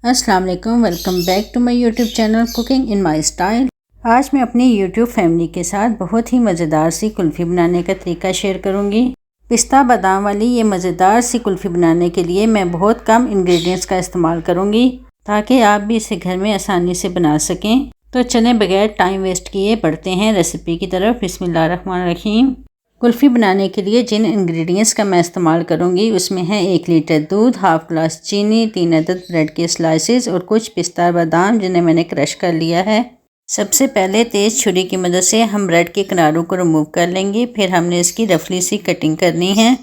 अस्सलाम वालेकुम, welcome back to my YouTube channel cooking in my style. आज मैं अपनी यूट्यूब फैमिली के साथ बहुत ही मज़ेदार सी कुल्फ़ी बनाने का तरीका शेयर करूंगी। पिस्ता बादाम वाली ये मज़ेदार सी कुल्फ़ी बनाने के लिए मैं बहुत कम इंग्रेडिएंट्स का इस्तेमाल करूंगी ताकि आप भी इसे घर में आसानी से बना सकें। तो चलें बगैर टाइम वेस्ट किए बढ़ते हैं रेसिपी की तरफ। बिस्मिल्लाहिर्रहमानिर्रहीम। कुल्फ़ी बनाने के लिए जिन इंग्रेडिएंट्स का मैं इस्तेमाल करूंगी उसमें है 1 लीटर दूध, हाफ ग्लास चीनी, 3 अदद ब्रेड के स्लाइसेस और कुछ पिस्ता बादाम जिन्हें मैंने क्रश कर लिया है। सबसे पहले तेज़ छुरी की मदद से हम ब्रेड के किनारों को रिमूव कर लेंगे। फिर हमने इसकी रफली सी कटिंग करनी है।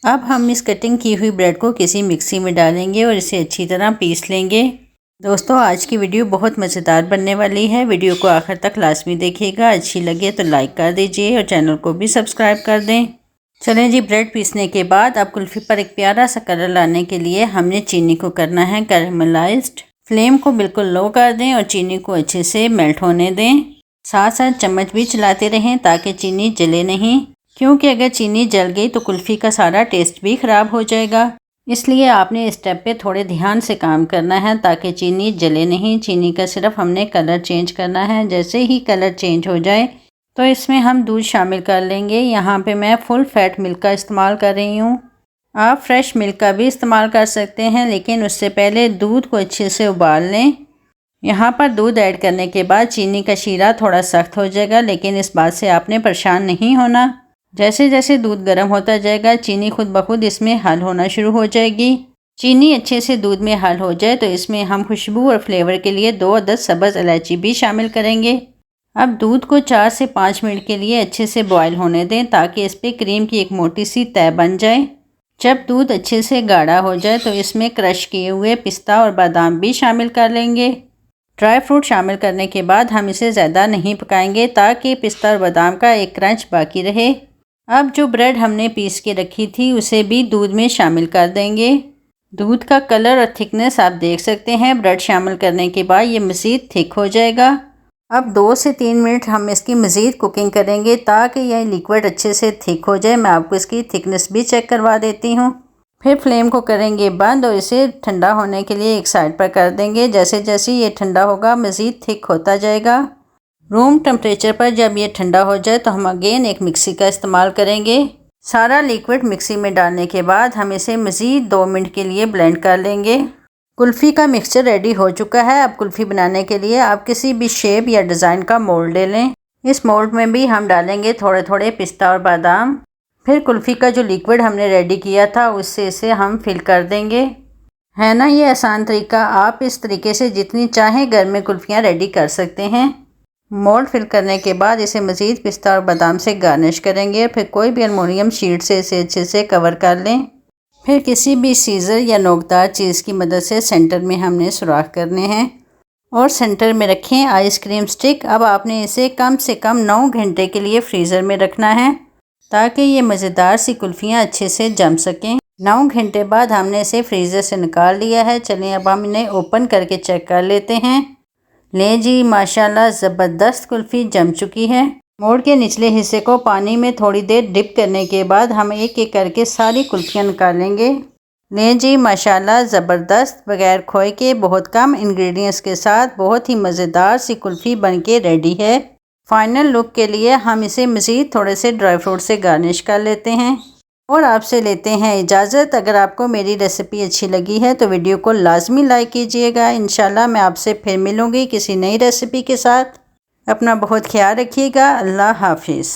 अब हम इस कटिंग की हुई ब्रेड को किसी मिक्सी में डालेंगे और इसे अच्छी तरह पीस लेंगे। दोस्तों, आज की वीडियो बहुत मज़ेदार बनने वाली है। वीडियो को आखिर तक लाजमी देखिएगा। अच्छी लगे तो लाइक कर दीजिए और चैनल को भी सब्सक्राइब कर दें। चलें जी, ब्रेड पीसने के बाद अब कुल्फ़ी पर एक प्यारा सा कलर लाने के लिए हमने चीनी को करना है कैरेमलाइज्ड। फ्लेम को बिल्कुल लो कर दें और चीनी को अच्छे से मेल्ट होने दें। साथ साथ चम्मच भी चलाते रहें ताकि चीनी जले नहीं, क्योंकि अगर चीनी जल गई तो कुल्फ़ी का सारा टेस्ट भी ख़राब हो जाएगा। इसलिए आपने इस स्टेप पे थोड़े ध्यान से काम करना है ताकि चीनी जले नहीं। चीनी का सिर्फ हमने कलर चेंज करना है। जैसे ही कलर चेंज हो जाए तो इसमें हम दूध शामिल कर लेंगे। यहाँ पे मैं फुल फैट मिल्क का इस्तेमाल कर रही हूँ। आप फ्रेश मिल्क का भी इस्तेमाल कर सकते हैं, लेकिन उससे पहले दूध को अच्छे से उबाल लें। यहाँ पर दूध ऐड करने के बाद चीनी का शीरा थोड़ा सख्त हो जाएगा, लेकिन इस बात से आपने परेशान नहीं होना। जैसे जैसे दूध गर्म होता जाएगा चीनी खुद ब खुद इसमें हल होना शुरू हो जाएगी। चीनी अच्छे से दूध में हल हो जाए तो इसमें हम खुशबू और फ्लेवर के लिए 2 अदद सब्ज़ इलायची भी शामिल करेंगे। अब दूध को 4 से 5 मिनट के लिए अच्छे से बॉयल होने दें ताकि इस पर क्रीम की एक मोटी सी तह बन जाए। जब दूध अच्छे से गाढ़ा हो जाए तो इसमें क्रश किए हुए पिस्ता और बादाम भी शामिल कर लेंगे। ड्राई फ्रूट शामिल करने के बाद हम इसे ज़्यादा नहीं पकाएंगे ताकि पिस्ता और बादाम का एक क्रंच बाकी रहे। अब जो ब्रेड हमने पीस के रखी थी उसे भी दूध में शामिल कर देंगे। दूध का कलर और थिकनेस आप देख सकते हैं। ब्रेड शामिल करने के बाद ये मज़ीद थिक हो जाएगा। अब 2 से 3 मिनट हम इसकी मज़ीद कुकिंग करेंगे ताकि यह लिक्विड अच्छे से थिक हो जाए। मैं आपको इसकी थिकनेस भी चेक करवा देती हूँ। फिर फ्लेम को करेंगे बंद और इसे ठंडा होने के लिए एक साइड पर कर देंगे। जैसे जैसे ये ठंडा होगा मज़ीद थिक होता जाएगा। रूम टेम्परेचर पर जब ये ठंडा हो जाए तो हम अगेन एक मिक्सी का इस्तेमाल करेंगे। सारा लिक्विड मिक्सी में डालने के बाद हम इसे मज़ीद 2 मिनट के लिए ब्लेंड कर लेंगे। कुल्फ़ी का मिक्सचर रेडी हो चुका है। अब कुल्फ़ी बनाने के लिए आप किसी भी शेप या डिज़ाइन का मोल्ड ले लें। इस मोल्ड में भी हम डालेंगे थोड़े थोड़े पिस्ता और बादाम। फिर कुल्फ़ी का जो लिक्विड हमने रेडी किया था उससे इसे हम फिल कर देंगे। है ना ये आसान तरीका। आप इस तरीके से जितनी चाहें घर में कुल्फ़ियाँ रेडी कर सकते हैं। मोल्ड फिल करने के बाद इसे मज़ीद पिस्ता और बादाम से गार्निश करेंगे। फिर कोई भी एल्युमिनियम शीट से इसे अच्छे से कवर कर लें। फिर किसी भी सीज़र या नोकदार चीज़ की मदद से सेंटर में हमने सुराख करने हैं और सेंटर में रखें आइसक्रीम स्टिक। अब आपने इसे कम से कम 9 घंटे के लिए फ्रीज़र में रखना है ताकि ये मज़ेदार सी कुल्फ़ियाँ अच्छे से जम सकें। 9 घंटे बाद हमने इसे फ्रीज़र से निकाल लिया है। चलिए अब हम इन्हें ओपन करके चेक कर लेते हैं। ले जी, माशाल्लाह ज़बरदस्त कुल्फ़ी जम चुकी है। मोल्ड के निचले हिस्से को पानी में थोड़ी देर डिप करने के बाद हम एक एक करके सारी कुल्फ़ियाँ निकालेंगे। ले जी, माशाल्लाह ज़बरदस्त बगैर खोए के बहुत कम इंग्रेडिएंट्स के साथ बहुत ही मज़ेदार सी कुल्फ़ी बनके रेडी है। फाइनल लुक के लिए हम इसे मज़ीद थोड़े से ड्राई फ्रूट से गार्निश कर लेते हैं और आपसे लेते हैं इजाज़त। अगर आपको मेरी रेसिपी अच्छी लगी है तो वीडियो को लाजमी लाइक कीजिएगा। इंशाल्लाह मैं आपसे फिर मिलूँगी किसी नई रेसिपी के साथ। अपना बहुत ख्याल रखिएगा। अल्लाह हाफिज़।